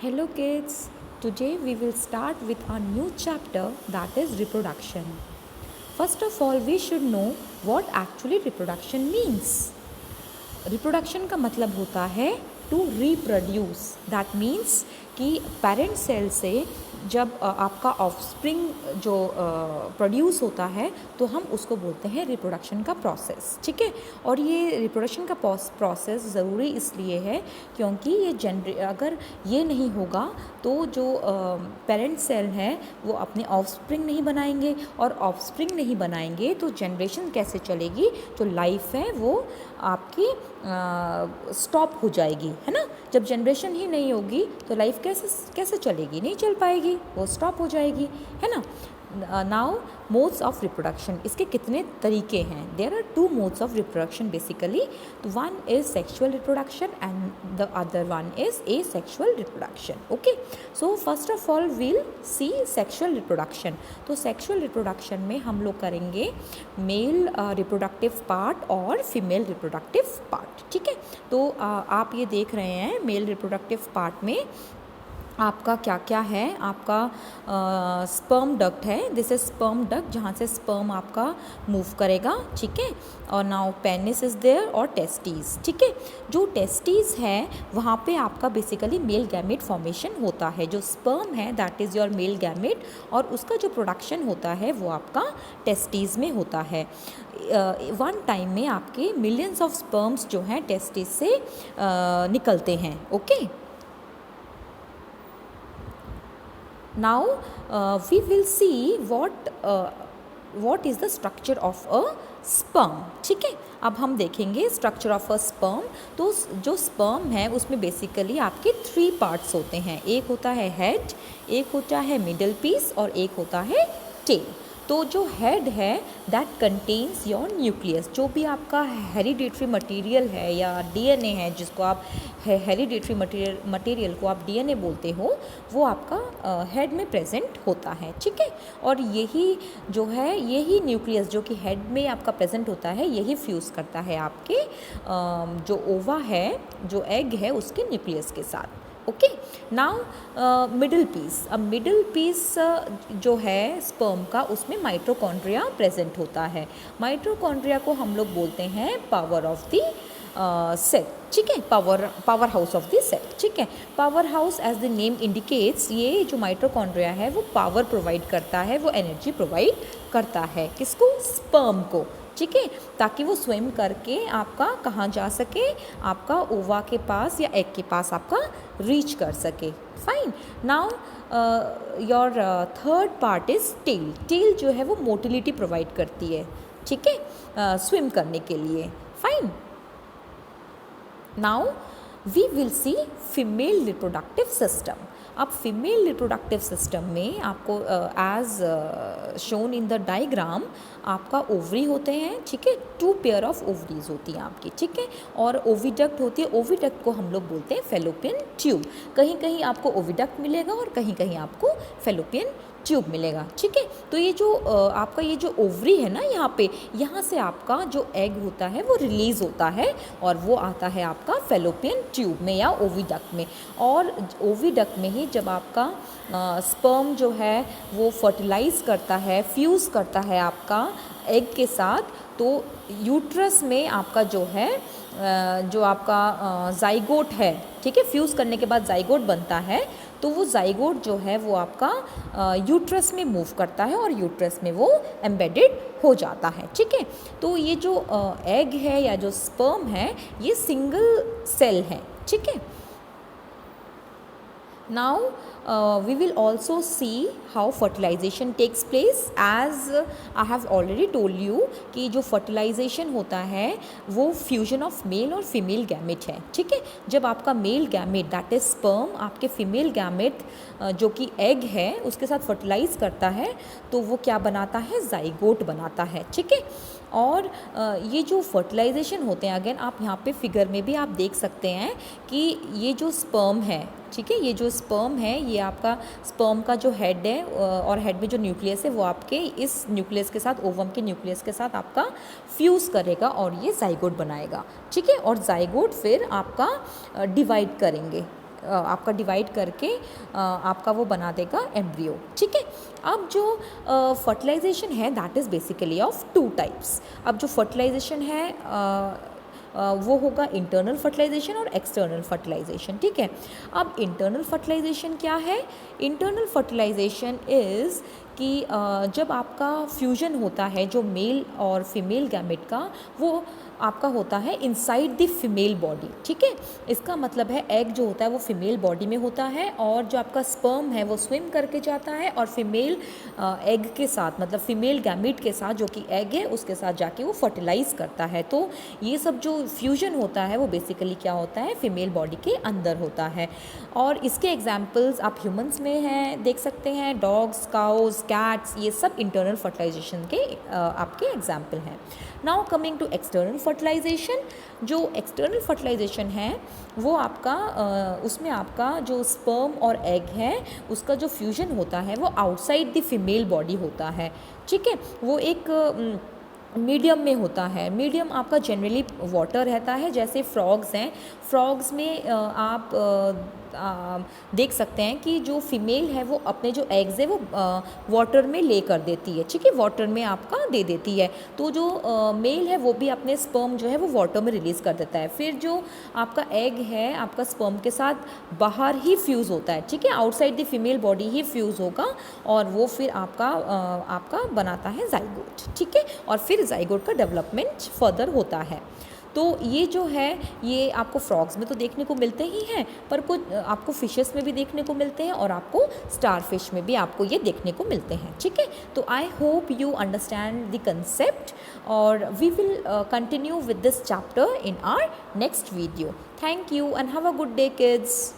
Hello kids, today we will start with a new chapter that is reproduction. First of all, we should know what actually reproduction means. Reproduction का मतलब होता है to reproduce. That means कि parent cell से जब आपका offspring जो produce होता है तो हम उसको बोलते हैं रिप्रोडक्शन का प्रोसेस। ठीक है, और ये रिप्रोडक्शन का प्रोसेस ज़रूरी इसलिए है क्योंकि ये अगर ये नहीं होगा तो जो पेरेंट सेल हैं वो अपने ऑफस्प्रिंग नहीं बनाएंगे, और ऑफस्प्रिंग नहीं बनाएंगे तो जनरेशन कैसे चलेगी, जो लाइफ है वो आपकी स्टॉप हो जाएगी, है ना। जब जनरेशन ही नहीं होगी तो लाइफ कैसे चलेगी, नहीं चल पाएगी, वो स्टॉप हो जाएगी, है ना। नाउ मोड्स ऑफ रिप्रोडक्शन, इसके कितने तरीके हैं। There are two modes of reproduction basically. तो one is sexual reproduction and the other one is asexual reproduction. Okay, so first of all we'll see sexual reproduction. तो sexual reproduction में हम लोग करेंगे मेल रिप्रोडक्टिव पार्ट और female reproductive part. ठीक है, तो आप ये देख रहे हैं मेल रिप्रोडक्टिव पार्ट में आपका क्या क्या है। आपका स्पर्म डक्ट है, दिस इज स्पर्म डक्ट जहाँ से स्पर्म आपका मूव करेगा। ठीक है, और नाउ पेनिस इज देयर और टेस्टीज। ठीक है, जो टेस्टीज है वहाँ पे आपका बेसिकली मेल गैमेट फॉर्मेशन होता है। जो स्पर्म है that is your male gamete, और उसका जो प्रोडक्शन होता है वो आपका टेस्टीज में होता है। वन टाइम में आपके मिलियंस ऑफ स्पर्म्स जो हैं टेस्टीज से निकलते हैं। Okay, now we will see what is the structure of a sperm। ठीक है, अब हम देखेंगे स्ट्रक्चर ऑफ अ स्पर्म। तो जो स्पर्म है उसमें बेसिकली आपके 3 पार्ट्स होते हैं। एक होता है हेड, एक होता है मिडल पीस और एक होता है टेल। तो जो हेड है दैट कंटेन्स योर न्यूक्लियस। जो भी आपका हेरिडेटरी मटेरियल है या डीएनए है, जिसको आप हेरिडेटरी मटेरियल को आप डीएनए बोलते हो, वो आपका हेड में प्रेजेंट होता है। ठीक है, और यही जो है यही न्यूक्लियस जो कि हेड में आपका प्रेजेंट होता है यही फ्यूज़ करता है आपके जो ओवा है, जो एग है, उसके न्यूक्लियस के साथ। Okay, now middle piece. अब मिडल पीस जो है स्पर्म का, उसमें माइटोकॉन्ड्रिया प्रेजेंट होता है। माइटोकॉन्ड्रिया को हम लोग बोलते हैं पावर ऑफ द सेल। ठीक है, power house of the cell. ठीक है, power house as the name indicates, ये जो माइटोकॉन्ड्रिया है वो पावर प्रोवाइड करता है, वो एनर्जी प्रोवाइड करता है। किसको? स्पर्म को। ठीक है, ताकि वो स्विम करके आपका कहाँ जा सके, आपका ओवा के पास या एग के पास आपका रीच कर सके। Fine, now your third part is tail. Tail जो है वो मोटिलिटी प्रोवाइड करती है। ठीक है, स्विम करने के लिए। Fine, now we will see female reproductive system. अब फीमेल रिप्रोडक्टिव सिस्टम में आपको as shown in the diagram आपका ओवरी होते हैं। ठीक है, 2 पेयर ऑफ ओवरीज होती हैं आपकी। ठीक है, और ओविडक्ट होती है। ओविडक्ट को हम लोग बोलते हैं फेलोपियन ट्यूब। कहीं कहीं आपको ओविडक्ट मिलेगा और कहीं कहीं आपको फेलोपियन ट्यूब मिलेगा। ठीक है, तो ये जो आपका ये जो ओवरी है ना, यहाँ से आपका जो एग होता है वो रिलीज़ होता है और वो आता है आपका फेलोपियन ट्यूब में या ओविडक्ट में। और ओविडक्ट में ही जब आपका स्पर्म जो है वो फर्टिलाइज़ करता है, फ्यूज़ करता है आपका एग के साथ, तो यूट्रस में आपका जो है जो आपका जाइगोट है, ठीक है, फ्यूज़ करने के बाद जाइगोट बनता है। तो वो जाइगोट जो है वो आपका यूट्रस में मूव करता है और यूट्रस में वो एम्बेडेड हो जाता है। ठीक है, तो ये जो एग है या जो स्पर्म है ये सिंगल सेल है। ठीक है, now we will also see how fertilization takes place। as I have already told you कि जो fertilization होता है वो fusion of male और female gamete है। ठीक है, जब आपका male gamete that is sperm आपके फीमेल गैमेट जो कि एग है उसके साथ फर्टिलाइज करता है तो वो क्या बनाता है? जाइगोट बनाता है। ठीक है, और ये जो फर्टिलाइजेशन होते हैं, अगेन आप यहाँ पे फिगर में भी आप देख सकते हैं कि ये जो स्पर्म है, ठीक है, ये जो स्पर्म है ये आपका स्पर्म का जो हेड है और हेड में जो न्यूक्लियस है वो आपके इस न्यूक्लियस के साथ, ओवम के न्यूक्लियस के साथ आपका फ्यूज़ करेगा और ये जाइगोट बनाएगा। ठीक है, और जाइगोट फिर आपका डिवाइड करेंगे। आपका डिवाइड करके आपका वो बना देगा एम्ब्रियो, ठीक है। अब जो फर्टिलाइजेशन है that is basically of 2 types. अब जो फर्टिलाइजेशन है वो होगा इंटरनल फर्टिलाइजेशन और एक्सटर्नल फर्टिलाइजेशन, ठीक है। अब इंटरनल फर्टिलाइजेशन क्या है? इंटरनल फर्टिलाइजेशन इज़ कि जब आपका फ्यूजन होता है जो मेल और फीमेल गैमेट का, वो आपका होता है इनसाइड द फीमेल बॉडी, ठीक है। इसका मतलब है एग जो होता है वो फीमेल बॉडी में होता है और जो आपका स्पर्म है वो स्विम करके जाता है और फीमेल एग के साथ, मतलब फीमेल गैमेट के साथ जो कि एग है उसके साथ जाके वो फर्टिलाइज करता है। तो ये सब जो फ्यूजन होता है वो बेसिकली क्या होता है? फीमेल बॉडी के अंदर होता है। और इसके एग्जाम्पल्स आप ह्यूमंस में हैं देख सकते हैं, डॉग्स, काउज, कैट्स, ये सब इंटरनल फर्टिलाइजेशन के आपके एग्जाम्पल हैं। Now coming to external fertilization. जो एक्सटर्नल फर्टिलाइजेशन है वो आपका उसमें आपका जो स्पर्म और एग है उसका जो फ्यूजन होता है वो आउटसाइड द फीमेल बॉडी होता है, ठीक है। वो एक मीडियम में होता है। मीडियम आपका जनरली वाटर रहता है, जैसे फ्रॉग्स हैं, फ्रॉग्स में आप देख सकते हैं कि जो फीमेल है वो अपने जो एग्स है वो वाटर में ले कर देती है, ठीक है, वाटर में आपका दे देती है। तो जो मेल है वो भी अपने स्पर्म जो है वो वाटर में रिलीज़ कर देता है। फिर जो आपका एग है आपका स्पर्म के साथ बाहर ही फ्यूज़ होता है, ठीक है, outside the female body he fuse होगा और वो फिर आपका बनाता है जाइगोट, ठीक है। और फिर जाइगोट का डेवलपमेंट फर्दर होता है। तो ये जो है ये आपको फ्रॉग्स में तो देखने को मिलते ही हैं, पर कुछ आपको फिशेस में भी देखने को मिलते हैं और आपको स्टार फिश में भी आपको ये देखने को मिलते हैं, ठीक है। तो I hope you understand the concept और we will continue with this chapter in our next video. Thank you and have a good day kids.